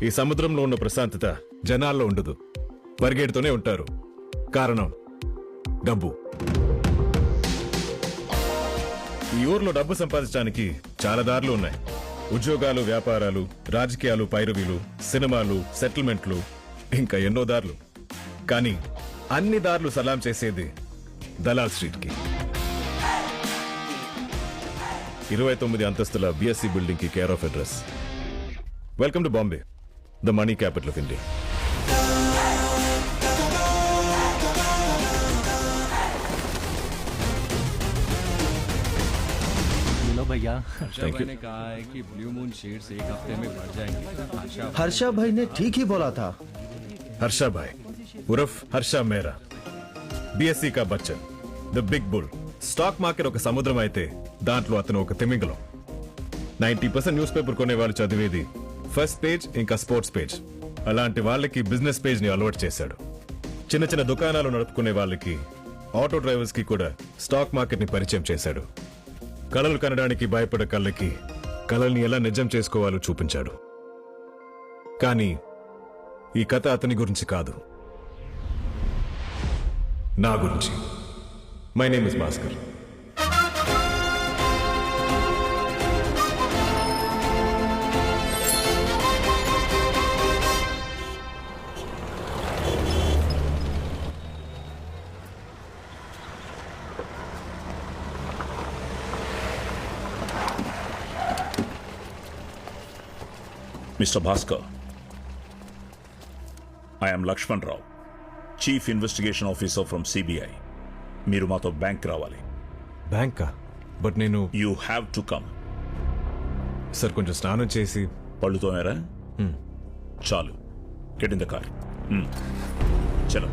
ఈ సముద్రంలో ఉన్న ప్రశాంతత జనాల్లో ఉండదు, పరిగెడుతూనే ఉంటారు. కారణం డబ్బు. ఈ ఊర్లో డబ్బు సంపాదించడానికి చాలా దారులు ఉన్నాయి. ఉద్యోగాలు, వ్యాపారాలు, రాజకీయాలు, పైరవీలు, సినిమాలు, సెటిల్మెంట్లు, ఇంకా ఎన్నో దారులు. కానీ అన్ని దారులు సలాం చేసేది దలాల్ స్ట్రీట్కి. 29 అంతస్తుల బిఎస్సి బిల్డింగ్ కి care of address. Welcome to Bombay, the money capital of India. भैया Thank you. ने कहा है कि ब्लू मून शेड्स एक हफ्ते में बढ़ जाएंगे. हर्षा भाई ने ठीक ही बोला था. हर्षा भाई उर्फ हर्षा मेहरा, బిఎస్సి కా Bachchan, the big bull. Stock market ఒక సముద్రం అయితే దాంట్లో అతను ఒక తిమింగలం. 90% న్యూస్ పేపర్ కొనే వాళ్ళు చదివేది ఫస్ట్ పేజ్ ఇంకా స్పోర్ట్స్ పేజ్. అలాంటి వాళ్ళకి బిజినెస్ పేజ్ ని అలవాటు చేశాడు. చిన్న చిన్న దుకాణాలు నడుపుకునే వాళ్ళకి, ఆటో డ్రైవర్స్ కి కూడా స్టాక్ మార్కెట్ ని పరిచయం చేశాడు. కళలు కనడానికి భయపడే కళ్ళకి కళల్ని ఎలా నిజం చేసుకోవాలో చూపించాడు. కానీ ఈ కథ అతని గురించి కాదు, నా గురించి. My name is Bhaskar. Mr. Bhaskar, I am Lakshman Rao, Chief Investigation Officer from CBI. మీరు మాతో బ్యాంక్ రావాలి. బ్యాంకా? బట్ నేను you have to come. Sir కొంచెం స్నానం చేసి. పళ్ళుతోనేరా? చాలు, గెట్ ఇన్ ద కార్. చలో.